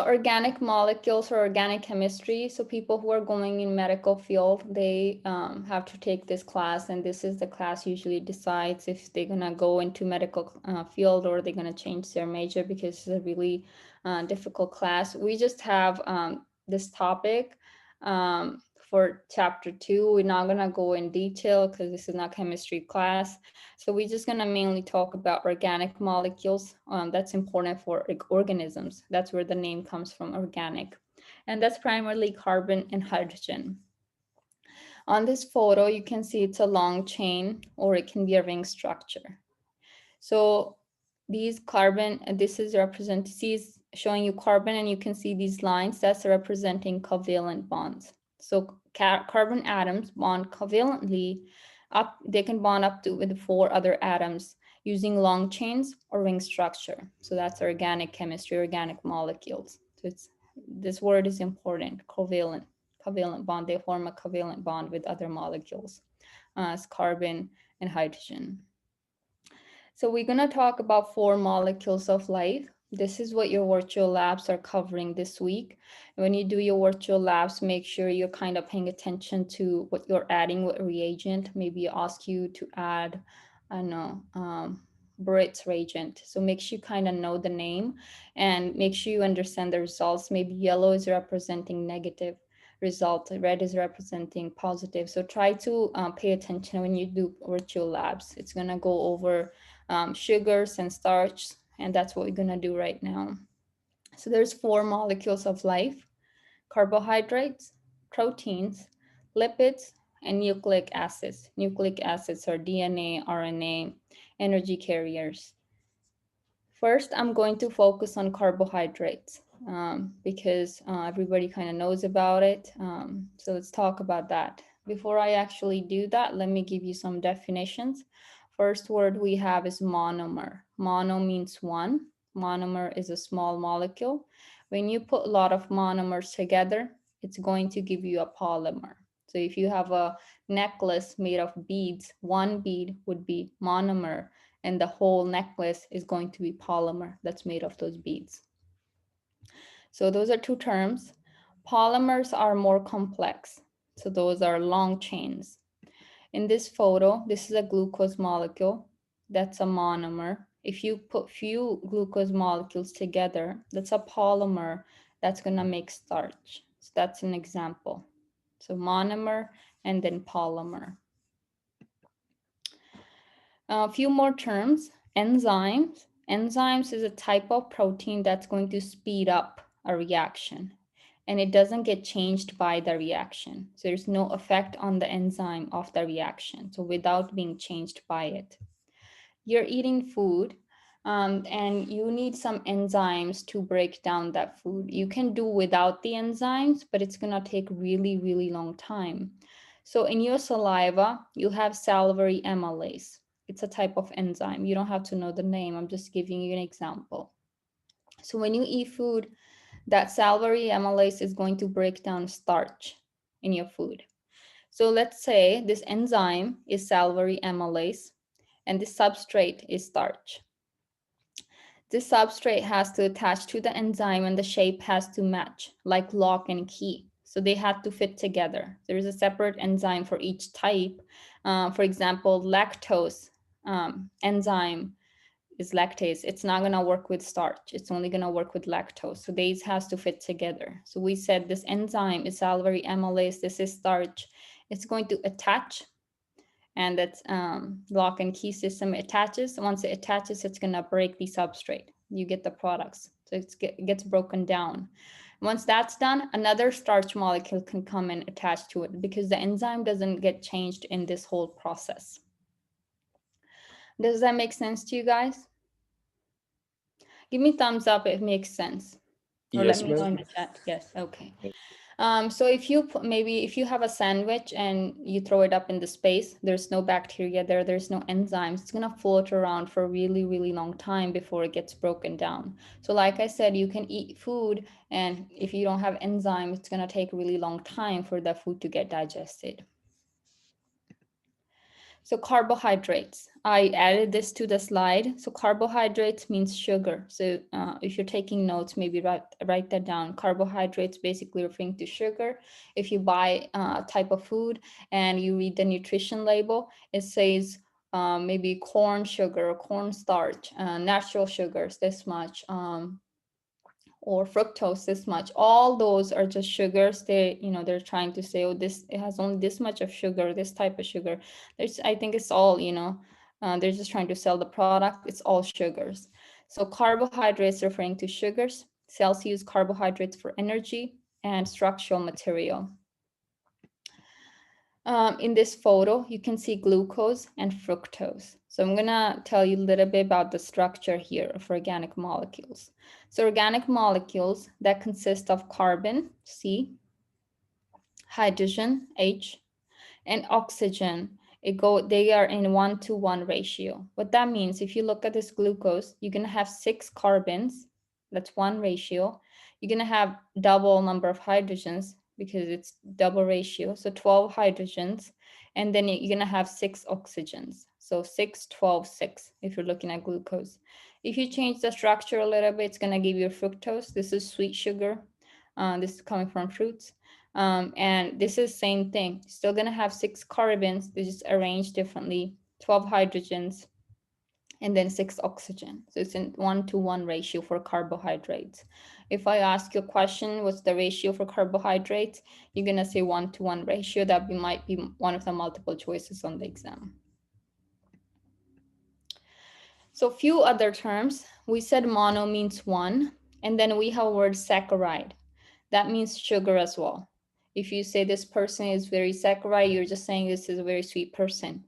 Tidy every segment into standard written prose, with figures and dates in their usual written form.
organic molecules or organic chemistry. So people who are going in medical field, they have to take this class, and this is the class usually decides if they're gonna go into medical field or they're gonna change their major, because it's a really difficult class. We just have this topic for chapter 2. We're not gonna go in detail because this is not chemistry class. So we're just gonna mainly talk about organic molecules. That's important for organisms. That's where the name comes from, organic. And that's primarily carbon and hydrogen. On this photo, you can see it's a long chain, or it can be a ring structure. So these carbon, this is showing you carbon, and you can see these lines, that's representing covalent bonds. So carbon atoms bond covalently up, they can bond up to with 4 other atoms using long chains or ring structure. So that's organic chemistry, organic molecules. So this word is important, covalent bond. They form a covalent bond with other molecules as carbon and hydrogen. So we're going to talk about 4 molecules of life. This is what your virtual labs are covering this week. When you do your virtual labs, make sure you're kind of paying attention to what you're adding, what reagent. Maybe ask you to add, I don't know, Britt's reagent. So make sure you kind of know the name and make sure you understand the results. Maybe yellow is representing negative result, red is representing positive. So try to pay attention when you do virtual labs. It's going to go over sugars and starch, and that's what we're going to do right now. So there's 4 molecules of life: carbohydrates, proteins, lipids, and nucleic acids. Nucleic acids are DNA, RNA, energy carriers. First, I'm going to focus on carbohydrates because everybody kind of knows about it. So let's talk about that. Before I actually do that, let me give you some definitions. First word we have is monomer. Mono means one. Monomer is a small molecule. When you put a lot of monomers together, it's going to give you a polymer. So if you have a necklace made of beads, one bead would be monomer, and the whole necklace is going to be polymer that's made of those beads. So those are 2 terms. Polymers are more complex. So those are long chains. In this photo, this is a glucose molecule. That's a monomer. If you put few glucose molecules together, that's a polymer that's gonna make starch. So that's an example. So monomer and then polymer. A few more terms. Enzymes. Enzymes is a type of protein that's going to speed up a reaction, and it doesn't get changed by the reaction. So there's no effect on the enzyme of the reaction, so without being changed by it. You're eating food and you need some enzymes to break down that food. You can do without the enzymes, but it's gonna take really, really long time. So in your saliva, you have salivary amylase. It's a type of enzyme. You don't have to know the name. I'm just giving you an example. So when you eat food, that salivary amylase is going to break down starch in your food. So let's say this enzyme is salivary amylase and the substrate is starch. This substrate has to attach to the enzyme and the shape has to match, like lock and key. So they have to fit together. There is a separate enzyme for each type. For example, lactose enzyme is lactase. It's not gonna work with starch. It's only gonna work with lactose. So these has to fit together. So we said this enzyme is salivary amylase. This is starch. It's going to attach, and that's lock and key system attaches. Once it attaches, it's gonna break the substrate. You get the products. So it gets broken down. Once that's done, another starch molecule can come and attach to it because the enzyme doesn't get changed in this whole process. Does that make sense to you guys? Give me thumbs up if it makes sense. Or let Yes, me know ma'am. in the chat. Yes, okay. So if you maybe if you have a sandwich and you throw it up in the space, there's no bacteria there, there's no enzymes. It's gonna float around for a really, really long time before it gets broken down. So like I said, you can eat food, and if you don't have enzymes, it's gonna take a really long time for that food to get digested. So carbohydrates, I added this to the slide. So carbohydrates means sugar. So if you're taking notes, maybe write that down. Carbohydrates basically referring to sugar. If you buy a type of food and you read the nutrition label, it says maybe corn sugar, corn starch, natural sugars, this much. Or fructose this much, all those are just sugars. They're trying to say, oh, this, it has only this much of sugar, this type of sugar. I think it's all, they're just trying to sell the product. It's all sugars. So carbohydrates referring to sugars. Cells use carbohydrates for energy and structural material. In this photo, you can see glucose and fructose. So I'm gonna tell you a little bit about the structure here of organic molecules. So organic molecules that consist of carbon, C, hydrogen, H, and oxygen, they are in 1-to-1 ratio. What that means, if you look at this glucose, you're gonna have 6 carbons, that's 1 ratio. You're gonna have double number of hydrogens because it's double ratio, so 12 hydrogens, and then you're gonna have 6 oxygens. So 6, 12, 6, if you're looking at glucose. If you change the structure a little bit, it's gonna give you fructose. This is sweet sugar. This is coming from fruits. And this is same thing. Still gonna have 6 carbons, they just arranged differently, 12 hydrogens, and then 6 oxygen. So it's in 1-to-1 ratio for carbohydrates. If I ask you a question, what's the ratio for carbohydrates? You're gonna say 1-to-1 ratio. That might be one of the multiple choices on the exam. So few other terms. We said mono means one, and then we have a word saccharide. That means sugar as well. If you say this person is very saccharide, you're just saying this is a very sweet person.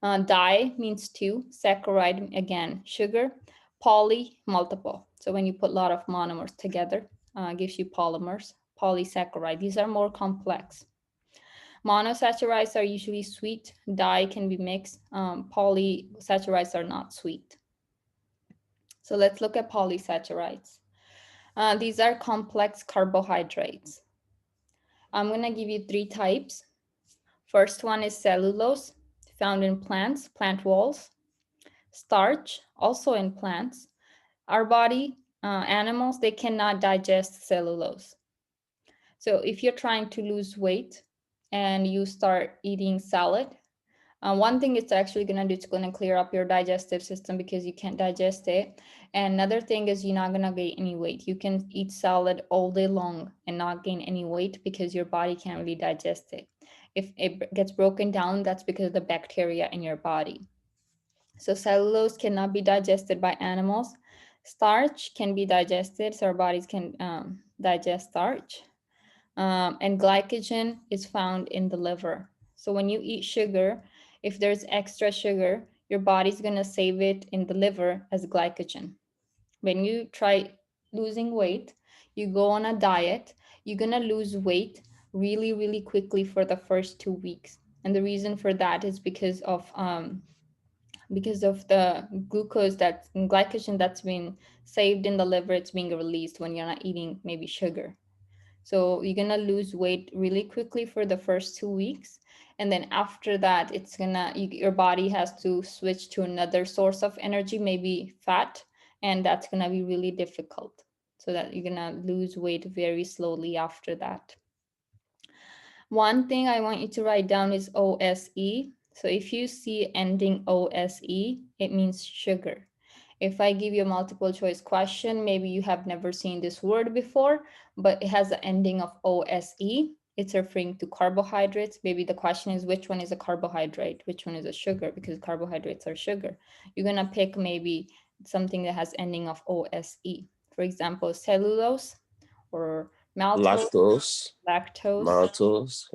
Di means two, saccharide, again, sugar. Poly, multiple. So when you put a lot of monomers together, gives you polymers. Polysaccharide, these are more complex. Monosaccharides are usually sweet. Di can be mixed. Polysaccharides are not sweet. So let's look at polysaccharides. These are complex carbohydrates. I'm going to give you 3 types. First one is cellulose, found in plants, plant walls. Starch, also in plants. Our body, animals, they cannot digest cellulose. So if you're trying to lose weight and you start eating salad, one thing it's actually going to do, it's going to clear up your digestive system because you can't digest it. And another thing is you're not going to gain any weight. You can eat salad all day long and not gain any weight because your body can't really digest it. If it gets broken down, that's because of the bacteria in your body. So cellulose cannot be digested by animals. Starch can be digested, so our bodies can digest starch. And glycogen is found in the liver. So when you eat sugar, if there's extra sugar, your body's gonna save it in the liver as glycogen. When you try losing weight, you go on a diet, you're gonna lose weight really, really quickly for the first 2 weeks. And the reason for that is because of the glucose, that glycogen that's been saved in the liver, it's being released when you're not eating maybe sugar. So you're gonna lose weight really quickly for the first 2 weeks. And then after that, your body has to switch to another source of energy, maybe fat, and that's gonna be really difficult. So that you're gonna lose weight very slowly after that. One thing I want you to write down is OSE. So if you see ending OSE, it means sugar. If I give you a multiple choice question, maybe you have never seen this word before, but it has the ending of OSE. It's referring to carbohydrates. Maybe the question is, which one is a carbohydrate? Which one is a sugar? Because carbohydrates are sugar. You're gonna pick maybe something that has ending of OSE. For example, cellulose or maltose, Lactose, lactose, maltose.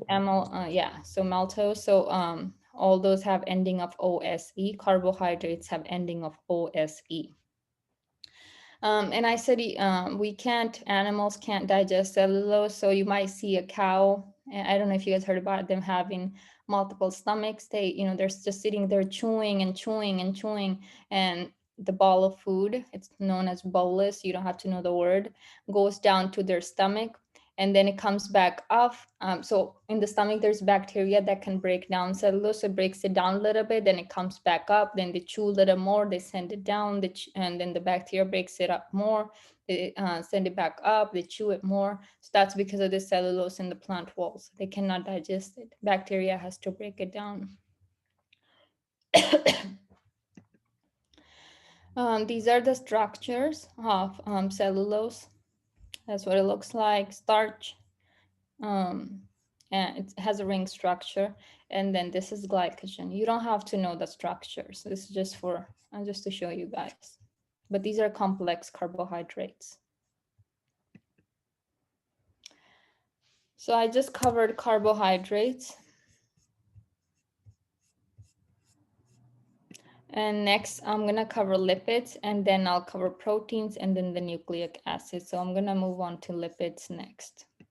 so maltose. So all those have ending of OSE. Carbohydrates have ending of OSE. And I said animals can't digest cellulose. So you might see a cow. And I don't know if you guys heard about them having multiple stomachs. They're just sitting there chewing and chewing and chewing. And the ball of food, it's known as bolus, you don't have to know the word, goes down to their stomach. and then it comes back off. So in the stomach, there's bacteria that can break down cellulose. So it breaks it down a little bit, then it comes back up. Then they chew a little more, they send it down, and then the bacteria breaks it up more. They send it back up, they chew it more. So that's because of the cellulose in the plant walls. They cannot digest it. Bacteria has to break it down. These are the structures of cellulose. That's what it looks like. Starch, and it has a ring structure, and then this is glycogen. You don't have to know the structures. This is just for just to show you guys. But these are complex carbohydrates. So I just covered carbohydrates. And next, I'm going to cover lipids, and then I'll cover proteins and then the nucleic acids. So I'm going to move on to lipids next.